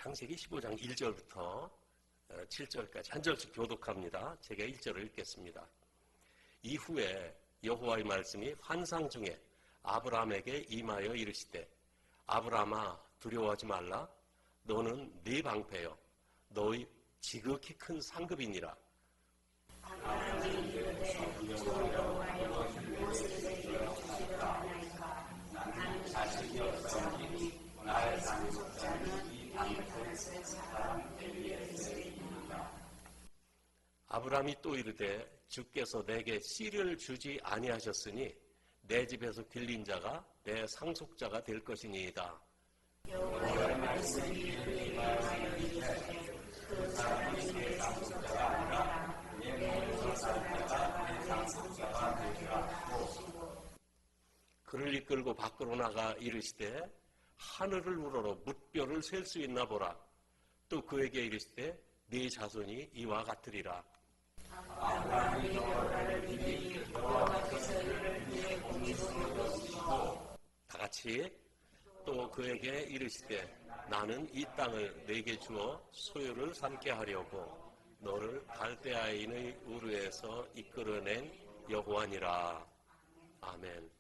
창세기 15장 1절부터 7절까지 한 절씩 교독합니다. 제가 1절을 읽겠습니다. 이후에 여호와의 말씀이 환상 중에 아브라함에게 임하여 이르시되 아브라함아 두려워하지 말라. 너는 네 방패여 너의 지극히 큰 상급이니라. 아브라함이 이르되 주 여호와여 모세에게 주시려나이까 나는 자식이 없사오니 나의 상속자는 이 방패에서 사람 엘리에셀이니라. 아브라함이 또 이르되 주께서 내게 씨를 주지 아니하셨으니 내 집에서 길린 자가 내 상속자가 될 것이니이다. 여호와의 말씀이 그에게 임하여 이르시되 그 사람이 내 상속자가 아니라 내 몸을 살 자가 내 상속자가 되리라 하시고 그를 이끌고 밖으로 나가 이르시되 하늘을 우러러 뭇별을 셀 수 있나 보라. 또 그에게 이르시되 네 자손이 이와 같으리라. 아브라함이 여호와를 믿으니 여호와께서 이를 그의 공의로 여기시고 다 같이 또 그에게 이르시되 나는 이 땅을 네게 주어 소유를 삼게 하려고 너를 갈대아인의 우르에서 이끌어낸 여호와니라. 아멘.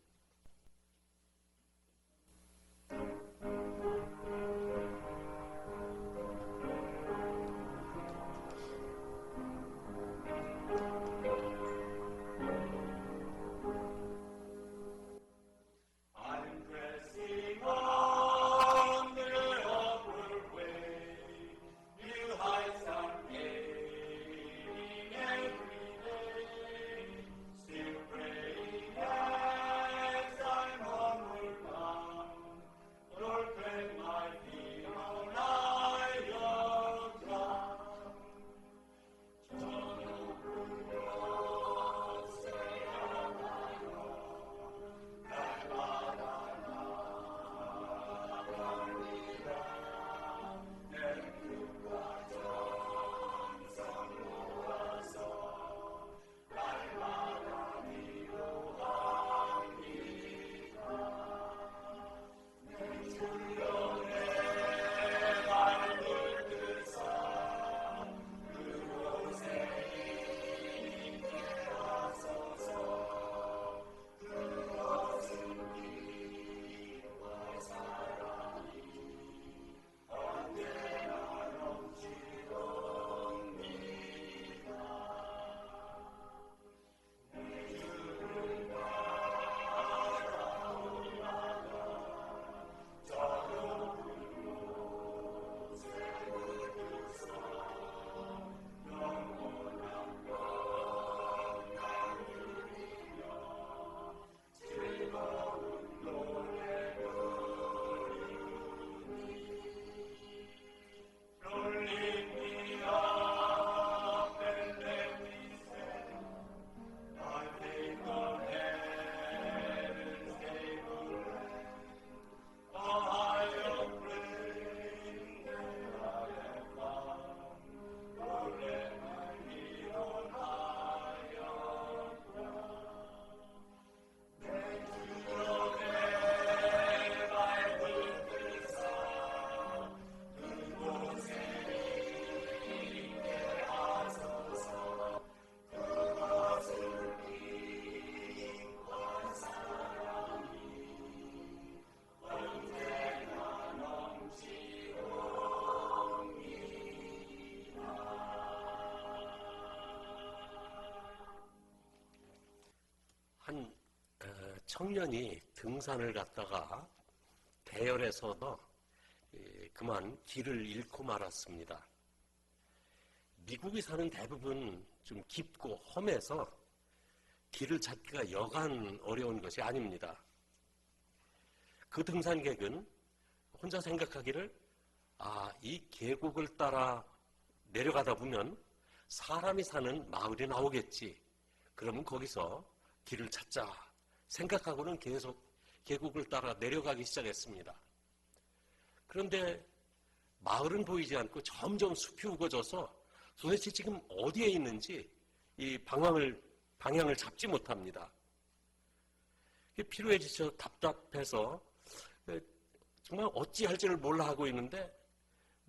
한 청년이 등산을 갔다가 대열에서도 그만 길을 잃고 말았습니다. 미국이 사는 대부분 좀 깊고 험해서 길을 찾기가 여간 어려운 것이 아닙니다. 그 등산객은 혼자 생각하기를 이 계곡을 따라 내려가다 보면 사람이 사는 마을이 나오겠지. 그러면 거기서 길을 찾자 생각하고는 계속 계곡을 따라 내려가기 시작했습니다. 그런데 마을은 보이지 않고 점점 숲이 우거져서 도대체 지금 어디에 있는지 이 방향을 잡지 못합니다. 피로에 지쳐 답답해서 정말 어찌할지를 몰라 하고 있는데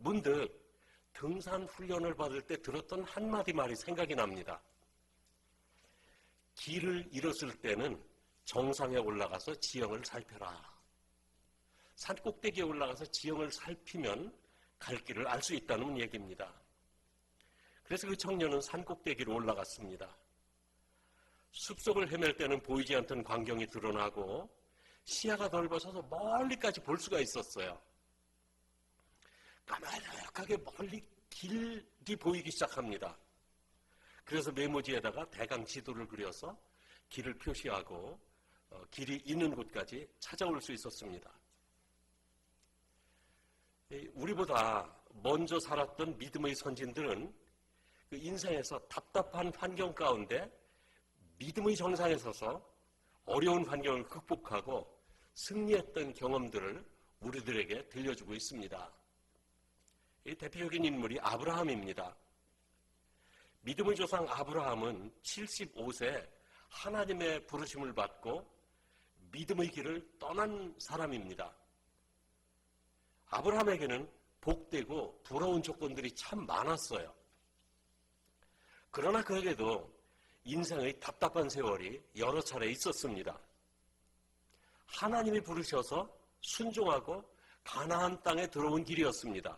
문득 등산 훈련을 받을 때 들었던 한마디 말이 생각이 납니다. 길을 잃었을 때는 정상에 올라가서 지형을 살펴라. 산 꼭대기에 올라가서 지형을 살피면 갈 길을 알 수 있다는 얘기입니다. 그래서 그 청년은 산 꼭대기로 올라갔습니다. 숲속을 헤맬 때는 보이지 않던 광경이 드러나고 시야가 넓어져서 멀리까지 볼 수가 있었어요. 까마득하게 멀리 길이 보이기 시작합니다. 그래서 메모지에다가 대강 지도를 그려서 길을 표시하고 길이 있는 곳까지 찾아올 수 있었습니다. 우리보다 먼저 살았던 믿음의 선진들은 그 인생에서 답답한 환경 가운데 믿음의 정상에 서서 어려운 환경을 극복하고 승리했던 경험들을 우리들에게 들려주고 있습니다. 이 대표적인 인물이 아브라함입니다. 믿음의 조상 아브라함은 75세 하나님의 부르심을 받고 믿음의 길을 떠난 사람입니다. 아브라함에게는 복되고 부러운 조건들이 참 많았어요. 그러나 그에게도 인생의 답답한 세월이 여러 차례 있었습니다. 하나님이 부르셔서 순종하고 가나안 땅에 들어온 길이었습니다.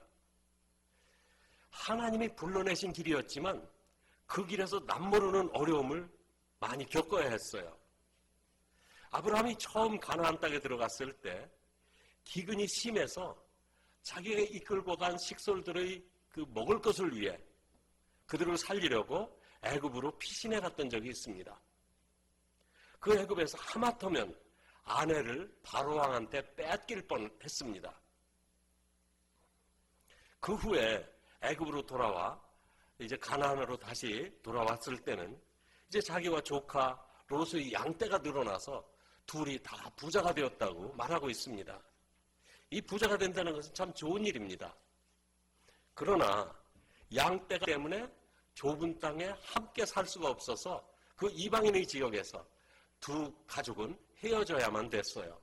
하나님이 불러내신 길이었지만 그 길에서 남모르는 어려움을 많이 겪어야 했어요. 아브라함이 처음 가나안 땅에 들어갔을 때 기근이 심해서 자기가 이끌고 간 식솔들의 그 먹을 것을 위해 그들을 살리려고 애굽으로 피신해 갔던 적이 있습니다. 그 애굽에서 하마터면 아내를 바로왕한테 뺏길 뻔했습니다. 그 후에 애굽으로 돌아와 이제 가나안으로 다시 돌아왔을 때는 이제 자기와 조카 롯의 양떼가 늘어나서 둘이 다 부자가 되었다고 말하고 있습니다. 이 부자가 된다는 것은 참 좋은 일입니다. 그러나 양떼가 때문에 좁은 땅에 함께 살 수가 없어서 그 이방인의 지역에서 두 가족은 헤어져야만 됐어요.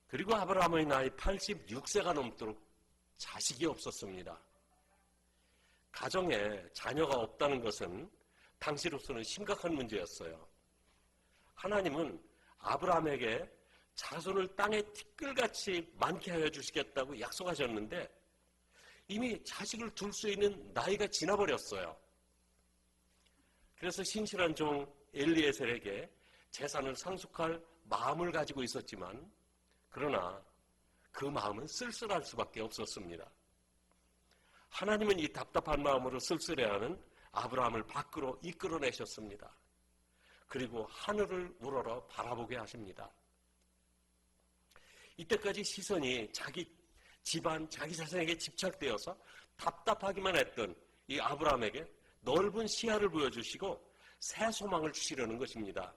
그리고 아브라함의 나이 86세가 넘도록 자식이 없었습니다. 가정에 자녀가 없다는 것은 당시로서는 심각한 문제였어요. 하나님은 아브라함에게 자손을 땅에 티끌같이 많게 하여 주시겠다고 약속하셨는데 이미 자식을 둘 수 있는 나이가 지나버렸어요. 그래서 신실한 종 엘리에셀에게 재산을 상속할 마음을 가지고 있었지만 그러나 그 마음은 쓸쓸할 수밖에 없었습니다. 하나님은 이 답답한 마음으로 쓸쓸해하는 아브라함을 밖으로 이끌어내셨습니다. 그리고 하늘을 우러러 바라보게 하십니다. 이때까지 시선이 자기 집안, 자기 자신에게 집착되어서 답답하기만 했던 이 아브라함에게 넓은 시야를 보여주시고 새 소망을 주시려는 것입니다.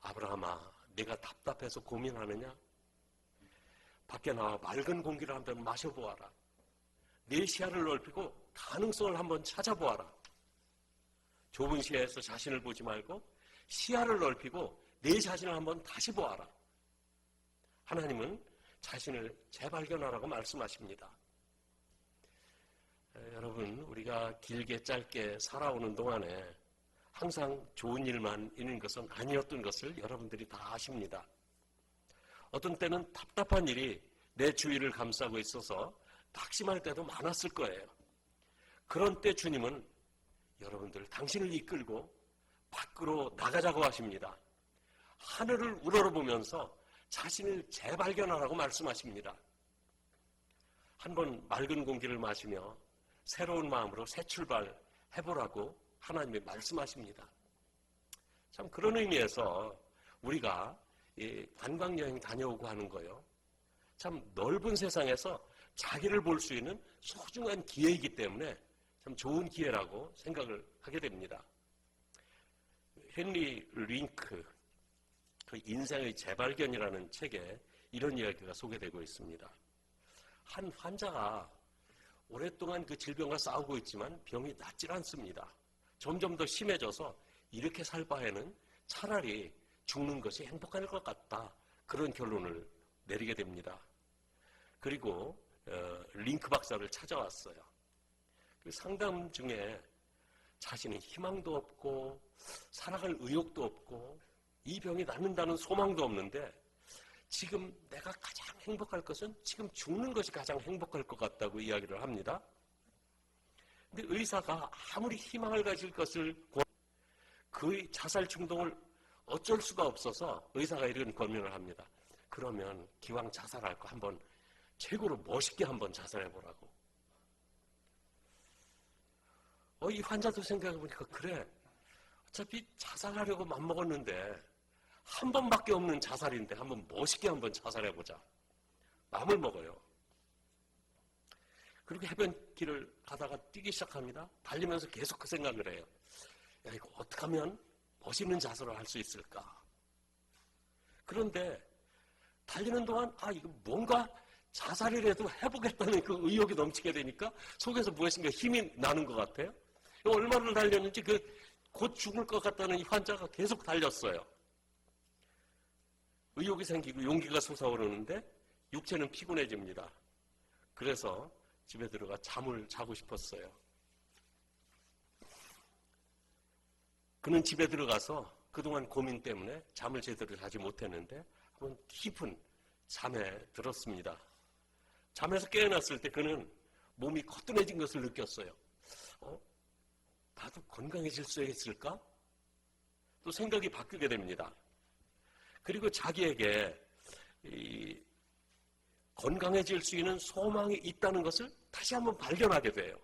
아브라함아, 내가 답답해서 고민하느냐? 밖에 나와 맑은 공기를 한번 마셔보아라. 내 시야를 넓히고 가능성을 한번 찾아보아라. 좁은 시야에서 자신을 보지 말고 시야를 넓히고 내 자신을 한번 다시 보아라. 하나님은 자신을 재발견하라고 말씀하십니다. 여러분, 우리가 길게 짧게 살아오는 동안에 항상 좋은 일만 있는 것은 아니었던 것을 여러분들이 다 아십니다. 어떤 때는 답답한 일이 내 주위를 감싸고 있어서 낙심할 때도 많았을 거예요. 그런 때 주님은 여러분들 당신을 이끌고 밖으로 나가자고 하십니다. 하늘을 우러러보면서 자신을 재발견하라고 말씀하십니다. 한번 맑은 공기를 마시며 새로운 마음으로 새 출발해보라고 하나님이 말씀하십니다. 참 그런 의미에서 우리가 관광여행 다녀오고 하는 거요. 참 넓은 세상에서 자기를 볼 수 있는 소중한 기회이기 때문에 참 좋은 기회라고 생각을 하게 됩니다. 헨리 링크 그 인생의 재발견이라는 책에 이런 이야기가 소개되고 있습니다. 한 환자가 오랫동안 그 질병과 싸우고 있지만 병이 낫질 않습니다. 점점 더 심해져서 이렇게 살 바에는 차라리 죽는 것이 행복할 것 같다. 그런 결론을 내리게 됩니다. 그리고 링크 박사를 찾아왔어요. 그 상담 중에 자신은 희망도 없고 살아갈 의욕도 없고 이 병이 낫는다는 소망도 없는데 지금 내가 가장 행복할 것은 지금 죽는 것이 가장 행복할 것 같다고 이야기를 합니다. 근데 의사가 아무리 희망을 가질 것을 그 자살 충동을 어쩔 수가 없어서 의사가 이런 권면을 합니다. 그러면 기왕 자살할 거 한번 최고로 멋있게 한번 자살해보라고. 이 환자도 생각해보니까 그래. 어차피 자살하려고 맘먹었는데 한 번밖에 없는 자살인데 한번 멋있게 한번 자살해보자. 마음을 먹어요. 그리고 해변길을 가다가 뛰기 시작합니다. 달리면서 계속 그 생각을 해요. 야, 이거 어떻게 하면 멋있는 자살을 할 수 있을까? 그런데 달리는 동안 이거 뭔가 자살이라도 해보겠다는 그 의욕이 넘치게 되니까 속에서 무엇인가 힘이 나는 것 같아요. 얼마나 달렸는지 곧 죽을 것 같다는 이 환자가 계속 달렸어요. 의욕이 생기고 용기가 솟아오르는데 육체는 피곤해집니다. 그래서 집에 들어가 잠을 자고 싶었어요. 그는 집에 들어가서 그동안 고민 때문에 잠을 제대로 자지 못했는데 한번 깊은 잠에 들었습니다. 잠에서 깨어났을 때 그는 몸이 거뜬해진 것을 느꼈어요. 나도 건강해질 수 있을까? 또 생각이 바뀌게 됩니다. 그리고 자기에게 건강해질 수 있는 소망이 있다는 것을 다시 한번 발견하게 돼요.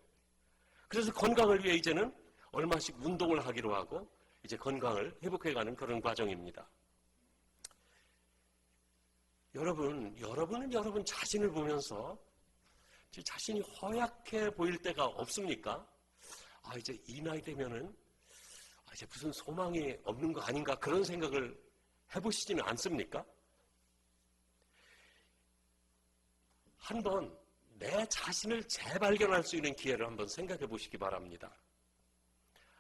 그래서 건강을 위해 이제는 얼마씩 운동을 하기로 하고 이제 건강을 회복해가는 그런 과정입니다. 여러분은 여러분 자신을 보면서 자신이 허약해 보일 때가 없습니까? 이제 이 나이 되면은 이제 무슨 소망이 없는 거 아닌가 그런 생각을 해보시지는 않습니까? 한번 내 자신을 재발견할 수 있는 기회를 한번 생각해 보시기 바랍니다.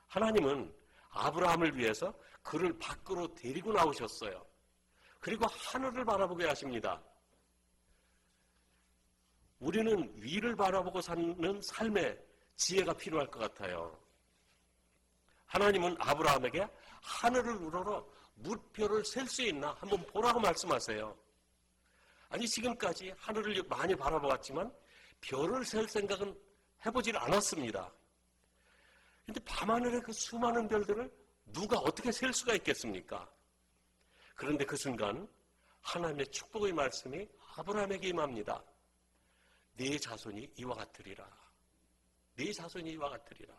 하나님은 아브라함을 위해서 그를 밖으로 데리고 나오셨어요. 그리고 하늘을 바라보게 하십니다. 우리는 위를 바라보고 사는 삶의 지혜가 필요할 것 같아요. 하나님은 아브라함에게 하늘을 우러러 무표를 셀 수 있나 한번 보라고 말씀하세요. 아니 지금까지 하늘을 많이 바라보았지만 별을 셀 생각은 해보질 않았습니다. 그런데 밤하늘의 그 수많은 별들을 누가 어떻게 셀 수가 있겠습니까? 그런데 그 순간 하나님의 축복의 말씀이 아브라함에게 임합니다. 네 자손이 이와 같으리라. 네 자손이 이와 같으리라.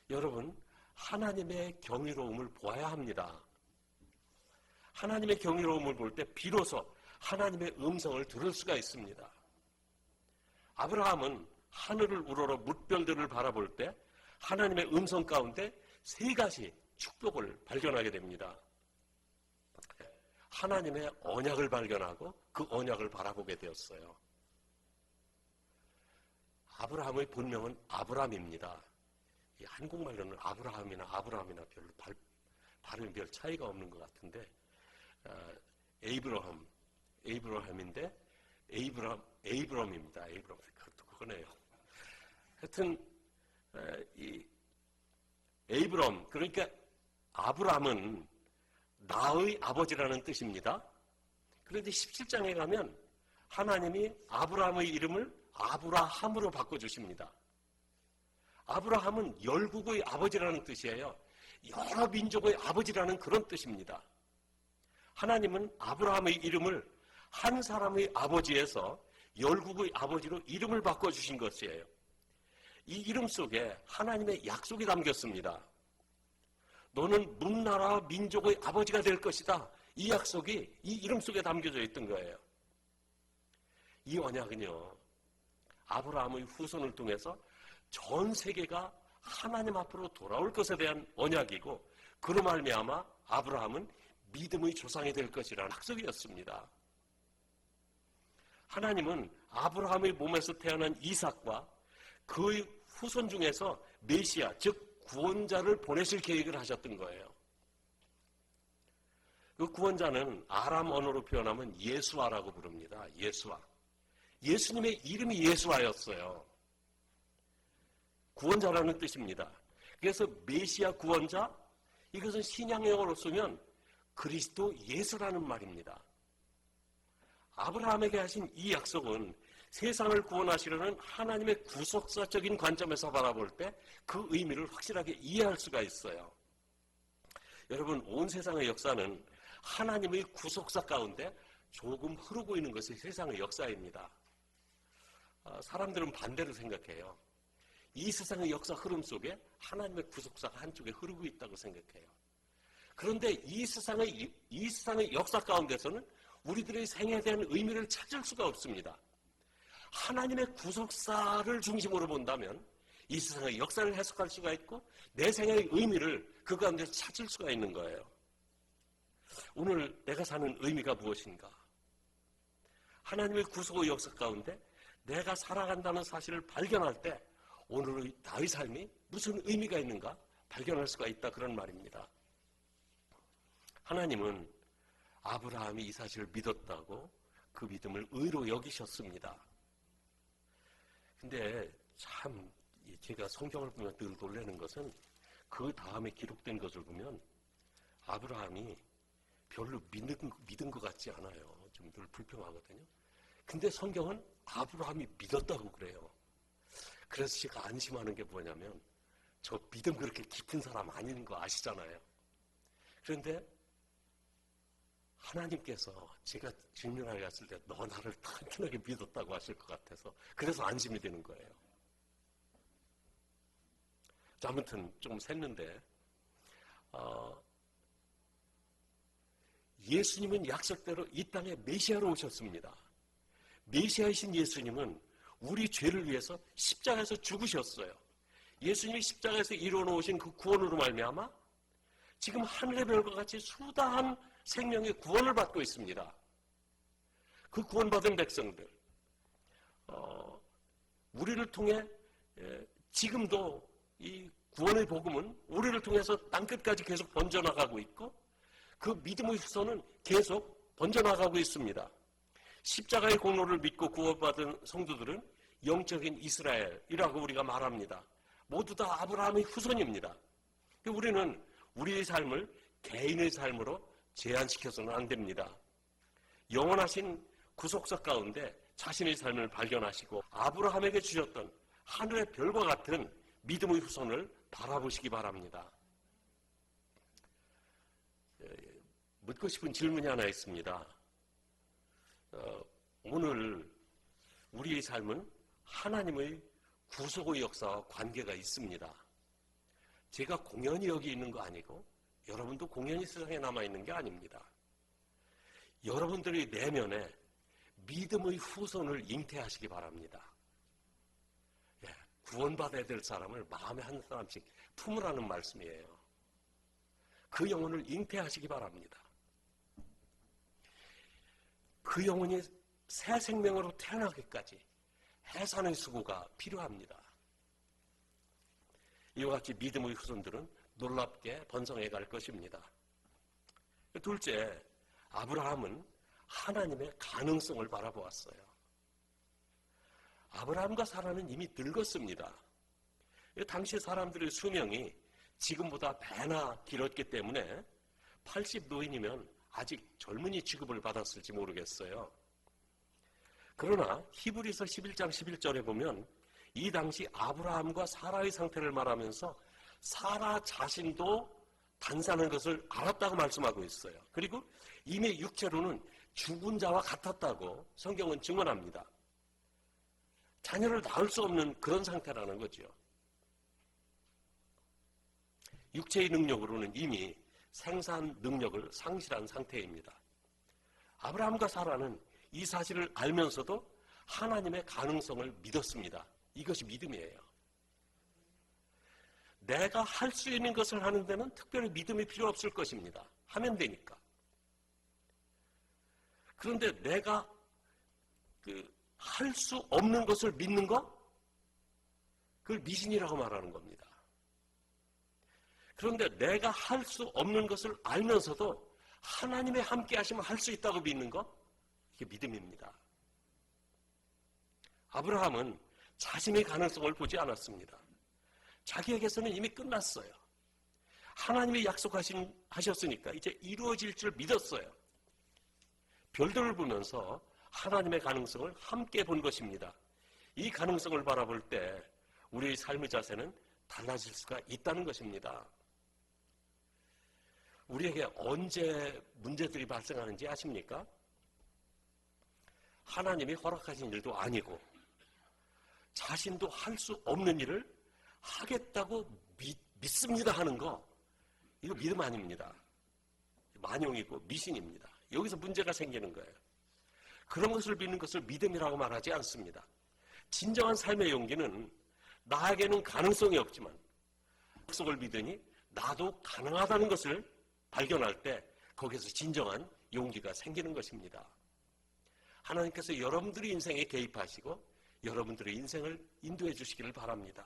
여러분, 하나님의 경이로움을 보아야 합니다. 하나님의 경이로움을 볼 때 비로소 하나님의 음성을 들을 수가 있습니다. 아브라함은 하늘을 우러러 뭇별들을 바라볼 때 하나님의 음성 가운데 세 가지 축복을 발견하게 됩니다. 하나님의 언약을 발견하고 그 언약을 바라보게 되었어요. 아브라함의 본명은 아브람입니다. 이 한국말로는 아브라함이나 별로 발음이 별 차이가 없는 것 같은데 에이브러함인데 에이브럼입니다. 그것도 그거네요. 하여튼 이 에이브럼 그러니까 아브람은 나의 아버지라는 뜻입니다. 그런데 17장에 가면 하나님이 아브람의 이름을 아브라함으로 바꿔주십니다. 아브라함은 열국의 아버지라는 뜻이에요. 여러 민족의 아버지라는 그런 뜻입니다. 하나님은 아브라함의 이름을 한 사람의 아버지에서 열국의 아버지로 이름을 바꿔주신 것이에요. 이 이름 속에 하나님의 약속이 담겼습니다. 너는 문나라 민족의 아버지가 될 것이다. 이 약속이 이 이름 속에 담겨져 있던 거예요. 이 언약은요, 아브라함의 후손을 통해서 전 세계가 하나님 앞으로 돌아올 것에 대한 언약이고, 그로 말미암아 아브라함은 믿음의 조상이 될 것이라는 약속이었습니다. 하나님은 아브라함의 몸에서 태어난 이삭과 그의 후손 중에서 메시아, 즉 구원자를 보내실 계획을 하셨던 거예요. 그 구원자는 아람 언어로 표현하면 예수아라고 부릅니다. 예수아. 예수님의 이름이 예수아였어요. 구원자라는 뜻입니다. 그래서 메시아 구원자, 이것은 신약용어로 쓰면 그리스도 예수라는 말입니다. 아브라함에게 하신 이 약속은 세상을 구원하시려는 하나님의 구속사적인 관점에서 바라볼 때 그 의미를 확실하게 이해할 수가 있어요. 여러분, 온 세상의 역사는 하나님의 구속사 가운데 조금 흐르고 있는 것이 세상의 역사입니다. 사람들은 반대로 생각해요. 이 세상의 역사 흐름 속에 하나님의 구속사가 한쪽에 흐르고 있다고 생각해요. 그런데 이 세상의 역사 가운데서는 우리들의 생애에 대한 의미를 찾을 수가 없습니다. 하나님의 구속사를 중심으로 본다면 이 세상의 역사를 해석할 수가 있고 내 생애의 의미를 그 가운데서 찾을 수가 있는 거예요. 오늘 내가 사는 의미가 무엇인가? 하나님의 구속의 역사 가운데 내가 살아간다는 사실을 발견할 때 오늘의 나의 삶이 무슨 의미가 있는가 발견할 수가 있다, 그런 말입니다. 하나님은 아브라함이 이 사실을 믿었다고 그 믿음을 의로 여기셨습니다. 근데 참 제가 성경을 보면 늘 놀라는 것은 그 다음에 기록된 것을 보면 아브라함이 별로 믿은 것 같지 않아요. 좀 늘 불평하거든요. 근데 성경은 아브라함이 믿었다고 그래요. 그래서 제가 안심하는 게 뭐냐면 저 믿음 그렇게 깊은 사람 아닌 거 아시잖아요. 그런데 하나님께서 제가 질문하게 갔을 때 너 나를 탄탄하게 믿었다고 하실 것 같아서 그래서 안심이 되는 거예요. 자, 아무튼 좀 샜는데 예수님은 약속대로 이 땅에 메시아로 오셨습니다. 메시아이신 예수님은 우리 죄를 위해서 십자가에서 죽으셨어요. 예수님이 십자가에서 이루어놓으신 그 구원으로 말미암아 지금 하늘의 별과 같이 수다한 생명의 구원을 받고 있습니다. 그 구원받은 백성들, 우리를 통해 지금도 이 구원의 복음은 우리를 통해서 땅끝까지 계속 번져나가고 있고 그 믿음의 후손은 계속 번져나가고 있습니다. 십자가의 공로를 믿고 구원받은 성도들은 영적인 이스라엘이라고 우리가 말합니다. 모두 다 아브라함의 후손입니다. 우리는 우리의 삶을 개인의 삶으로 제한시켜서는 안 됩니다. 영원하신 구속사 가운데 자신의 삶을 발견하시고 아브라함에게 주셨던 하늘의 별과 같은 믿음의 후손을 바라보시기 바랍니다. 묻고 싶은 질문이 하나 있습니다. 오늘 우리의 삶은 하나님의 구속의 역사와 관계가 있습니다. 제가 공연히 여기 있는 거 아니고 여러분도 공연히 세상에 남아있는 게 아닙니다. 여러분들의 내면에 믿음의 후손을 잉태하시기 바랍니다. 구원받아야 될 사람을 마음에 한 사람씩 품으라는 말씀이에요. 그 영혼을 잉태하시기 바랍니다. 그 영혼이 새 생명으로 태어나기까지 해산의 수고가 필요합니다. 이와 같이 믿음의 후손들은 놀랍게 번성해 갈 것입니다. 둘째, 아브라함은 하나님의 가능성을 바라보았어요. 아브라함과 사라는 이미 늙었습니다. 당시 사람들의 수명이 지금보다 배나 길었기 때문에 80 노인이면 아직 젊은이 취급을 받았을지 모르겠어요. 그러나 히브리서 11장 11절에 보면 이 당시 아브라함과 사라의 상태를 말하면서 사라 자신도 단사하는 것을 알았다고 말씀하고 있어요. 그리고 이미 육체로는 죽은 자와 같았다고 성경은 증언합니다. 자녀를 낳을 수 없는 그런 상태라는 거죠. 육체의 능력으로는 이미 생산 능력을 상실한 상태입니다. 아브라함과 사라는 이 사실을 알면서도 하나님의 가능성을 믿었습니다. 이것이 믿음이에요. 내가 할 수 있는 것을 하는 데는 특별히 믿음이 필요 없을 것입니다. 하면 되니까. 그런데 내가 할 수 없는 것을 믿는 것? 그걸 미신이라고 말하는 겁니다. 그런데 내가 할 수 없는 것을 알면서도 하나님의 함께 하시면 할 수 있다고 믿는 거, 이게 믿음입니다. 아브라함은 자신의 가능성을 보지 않았습니다. 자기에게서는 이미 끝났어요. 하나님이 약속하셨으니까 이제 이루어질 줄 믿었어요. 별들을 보면서 하나님의 가능성을 함께 본 것입니다. 이 가능성을 바라볼 때 우리의 삶의 자세는 달라질 수가 있다는 것입니다. 우리에게 언제 문제들이 발생하는지 아십니까? 하나님이 허락하신 일도 아니고 자신도 할 수 없는 일을 하겠다고 믿습니다 하는 거, 이거 믿음 아닙니다. 만용이고 미신입니다. 여기서 문제가 생기는 거예요. 그런 것을 믿는 것을 믿음이라고 말하지 않습니다. 진정한 삶의 용기는 나에게는 가능성이 없지만 약속을 믿으니 나도 가능하다는 것을 발견할 때 거기서 진정한 용기가 생기는 것입니다. 하나님께서 여러분들의 인생에 개입하시고 여러분들의 인생을 인도해 주시기를 바랍니다.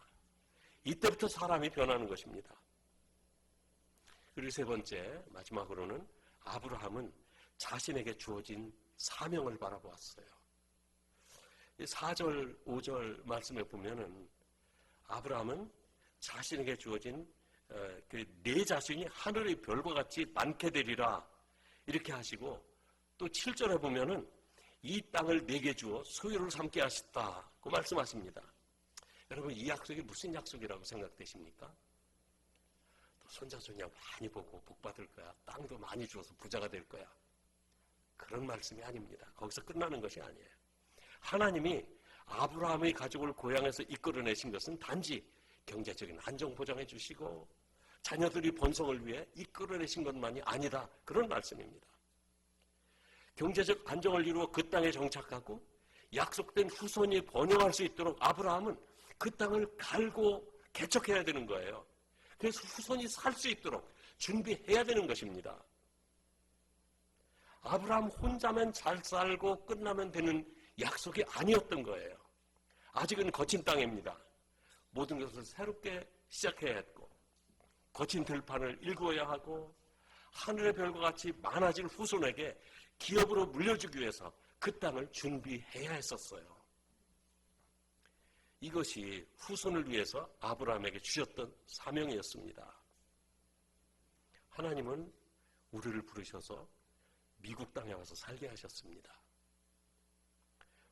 이때부터 사람이 변하는 것입니다. 그리고 세 번째, 마지막으로는 아브라함은 자신에게 주어진 사명을 바라보았어요. 4절, 5절 말씀에 보면은 아브라함은 자신에게 주어진 내 자신이 하늘의 별과 같이 많게 되리라 이렇게 하시고, 또 7절에 보면은 이 땅을 내게 주어 소유를 삼게 하셨다고 말씀하십니다. 여러분, 이 약속이 무슨 약속이라고 생각되십니까? 또 손자손녀 많이 보고 복 받을 거야, 땅도 많이 주어서 부자가 될 거야, 그런 말씀이 아닙니다. 거기서 끝나는 것이 아니에요. 하나님이 아브라함의 가족을 고향에서 이끌어내신 것은 단지 경제적인 안정 보장해 주시고 자녀들이 번성을 위해 이끌어내신 것만이 아니다, 그런 말씀입니다. 경제적 안정을 이루어 그 땅에 정착하고 약속된 후손이 번영할 수 있도록 아브라함은 그 땅을 갈고 개척해야 되는 거예요. 그래서 후손이 살 수 있도록 준비해야 되는 것입니다. 아브라함 혼자만 잘 살고 끝나면 되는 약속이 아니었던 거예요. 아직은 거친 땅입니다. 모든 것을 새롭게 시작해야 했고 거친 들판을 일구어야 하고 하늘의 별과 같이 많아질 후손에게 기업으로 물려주기 위해서 그 땅을 준비해야 했었어요. 이것이 후손을 위해서 아브라함에게 주셨던 사명이었습니다. 하나님은 우리를 부르셔서 미국 땅에 와서 살게 하셨습니다.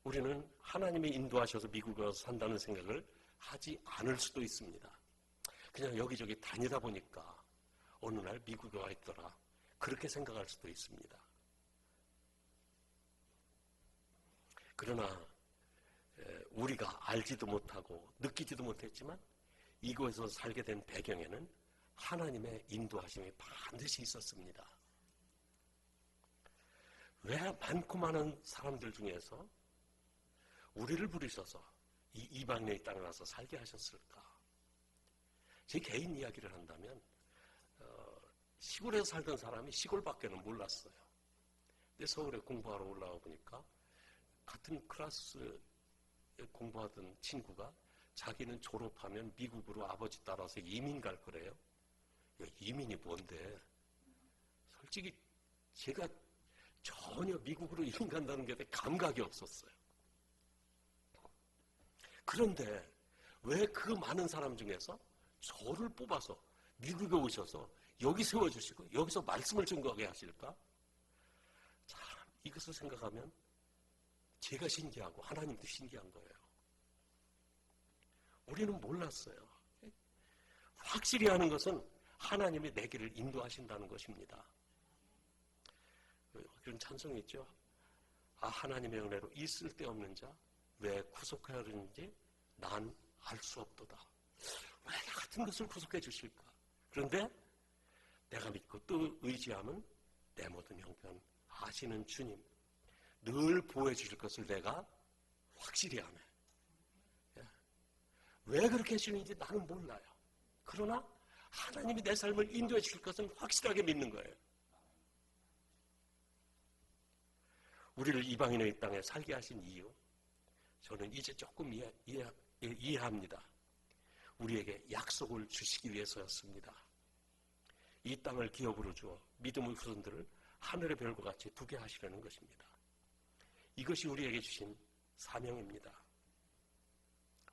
우리는 하나님이 인도하셔서 미국에 와서 산다는 생각을 하지 않을 수도 있습니다. 그냥 여기저기 다니다 보니까 어느 날 미국에 와 있더라, 그렇게 생각할 수도 있습니다. 그러나 우리가 알지도 못하고 느끼지도 못했지만 이곳에서 살게 된 배경에는 하나님의 인도하심이 반드시 있었습니다. 왜 많고 많은 사람들 중에서 우리를 부르셔서 이 이방인의 땅에 와서 살게 하셨을까? 제 개인 이야기를 한다면 시골에서 살던 사람이 시골밖에는 몰랐어요. 근데 서울에 공부하러 올라와 보니까 같은 클래스에 공부하던 친구가 자기는 졸업하면 미국으로 아버지 따라서 이민 갈 거래요. 야, 이민이 뭔데? 솔직히 제가 전혀 미국으로 이민 간다는 게 감각이 없었어요. 그런데 왜 그 많은 사람 중에서 저를 뽑아서 미국에 오셔서 여기 세워주시고 여기서 말씀을 증거하게 하실까? 참, 이것을 생각하면 제가 신기하고 하나님도 신기한 거예요. 우리는 몰랐어요. 확실히 하는 것은 하나님이 내 길을 인도하신다는 것입니다. 그런 찬송이 있죠. 아, 하나님의 은혜로 이 쓸데없는 자 왜 구속하여 하는지 난 알 수 없도다. 왜 나 같은 것을 구속해 주실까? 그런데 내가 믿고 또 의지하면 내 모든 형편 아시는 주님, 늘 보호해 주실 것을 내가 확실히 아네. 왜 그렇게 해주는지 나는 몰라요. 그러나 하나님이 내 삶을 인도해 주실 것은 확실하게 믿는 거예요. 우리를 이방인의 땅에 살게 하신 이유, 저는 이제 조금 이해합니다. 우리에게 약속을 주시기 위해서였습니다. 이 땅을 기업으로 주어 믿음의 후손들을 하늘의 별과 같이 두게 하시려는 것입니다. 이것이 우리에게 주신 사명입니다.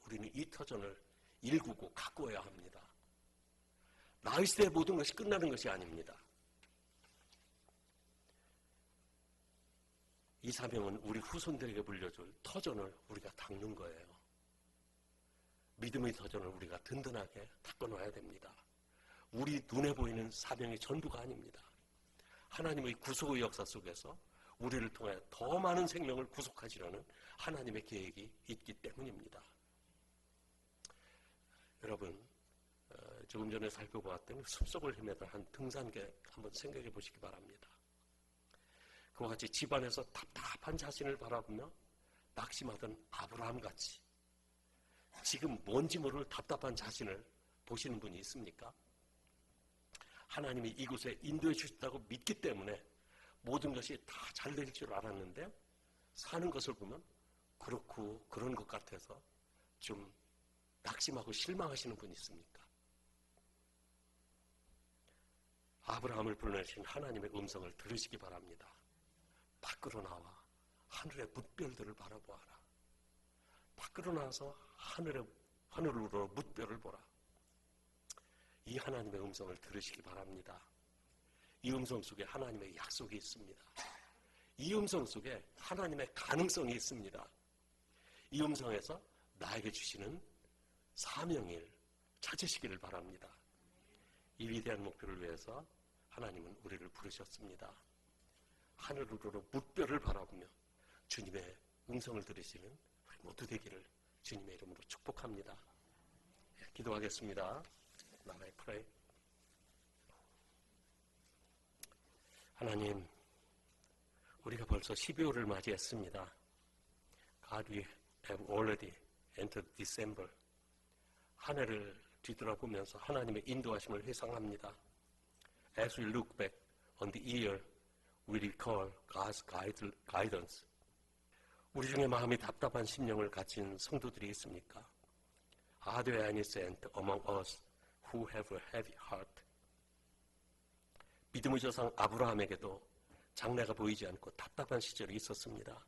우리는 이 터전을 일구고 가꾸어야 합니다. 나의 시대의 모든 것이 끝나는 것이 아닙니다. 이 사명은 우리 후손들에게 물려줄 터전을 우리가 닦는 거예요. 믿음의 터전을 우리가 든든하게 닦아놔야 됩니다. 우리 눈에 보이는 사명이 전부가 아닙니다. 하나님의 구속의 역사 속에서 우리를 통해 더 많은 생명을 구속하시려는 하나님의 계획이 있기 때문입니다. 여러분, 조금 전에 살펴보았던 숲속을 헤매던 한 등산객 한번 생각해 보시기 바랍니다. 그와 같이 집안에서 답답한 자신을 바라보며 낙심하던 아브라함같이 지금 뭔지 모를 답답한 자신을 보시는 분이 있습니까? 하나님이 이곳에 인도해 주셨다고 믿기 때문에 모든 것이 다 잘 될 줄 알았는데 사는 것을 보면 그렇고 그런 것 같아서 좀 낙심하고 실망하시는 분이 있습니까? 아브라함을 불러내신 하나님의 음성을 들으시기 바랍니다. 밖으로 나와 하늘의 뭇별들을 바라보아라. 밖으로 나와서 하늘으로 뭇별을 보라. 이 하나님의 음성을 들으시기 바랍니다. 이 음성 속에 하나님의 약속이 있습니다. 이 음성 속에 하나님의 가능성이 있습니다. 이 음성에서 나에게 주시는 사명을 찾으시기를 바랍니다. 이 위대한 목표를 위해서 하나님은 우리를 부르셨습니다. 하늘으로 뭇별을 바라보며 주님의 음성을 들으시는 우리 모두 되기를 주님의 이름으로 축복합니다. 기도하겠습니다. Now I pray. 하나님, 우리가 벌써 12월을 맞이했습니다. God, we have already entered December. 한 해를 뒤돌아보면서 하나님의 인도하심을 회상합니다. As we look back on the year, we recall God's guidance. 우리 중에 마음이 답답한 심령을 가진 성도들이 있습니까? Are there any saints among us who have a heavy heart? 믿음의 조상 아브라함에게도 장래가 보이지 않고 답답한 시절이 있었습니다.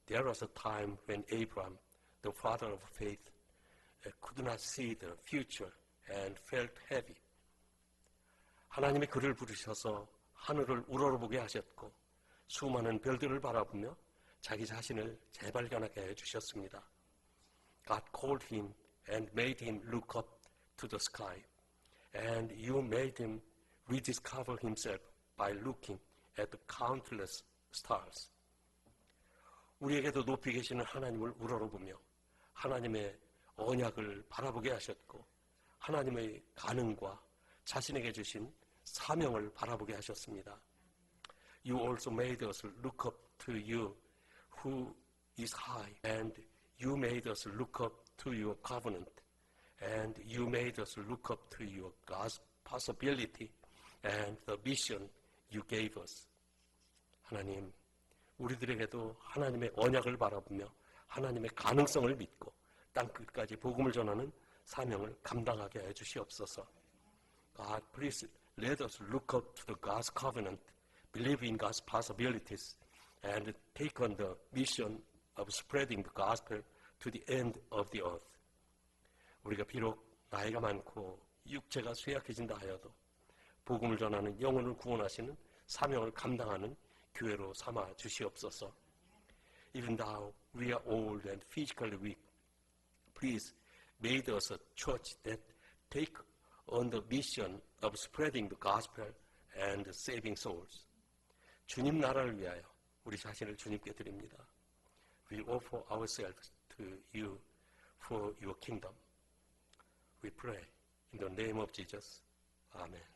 There was a time when Abraham, the father of faith, could not see the future and felt heavy. 하나님이 그를 부르셔서 하늘을 우러러보게 하셨고 수많은 별들을 바라보며 자기 자신을 재발견하게 해주셨습니다. God called him and made him look up to the sky, and you made him rediscover himself by looking at the countless stars. 우리에게도 높이 계시는 하나님을 우러러보며 하나님의 언약을 바라보게 하셨고 하나님의 가능과 자신에게 주신 사명을 바라보게 하셨습니다. You also made us look up to you who is high, and you made us look up to your covenant, and you made us look up to your God's possibility and the mission you gave us. 하나님, 우리들에게도 하나님의 언약을 바라보며 하나님의 가능성을 믿고 땅끝까지 복음을 전하는 사명을 감당하게 해주시옵소서. God, please let us look up to the God's covenant, believe in God's possibilities, and take on the mission of spreading the gospel to the end of the earth. 우리가 비록 나이가 많고 육체가 쇠약해진다 하여도 복음을 전하는 영혼을 구원하시는 사명을 감당하는 교회로 삼아 주시옵소서. Even though we are old and physically weak, please make us a church that take on the mission of spreading the gospel and saving souls. 주님 나라를 위하여 우리 자신을 주님께 드립니다. We offer ourselves to you for your kingdom. We pray in the name of Jesus. Amen.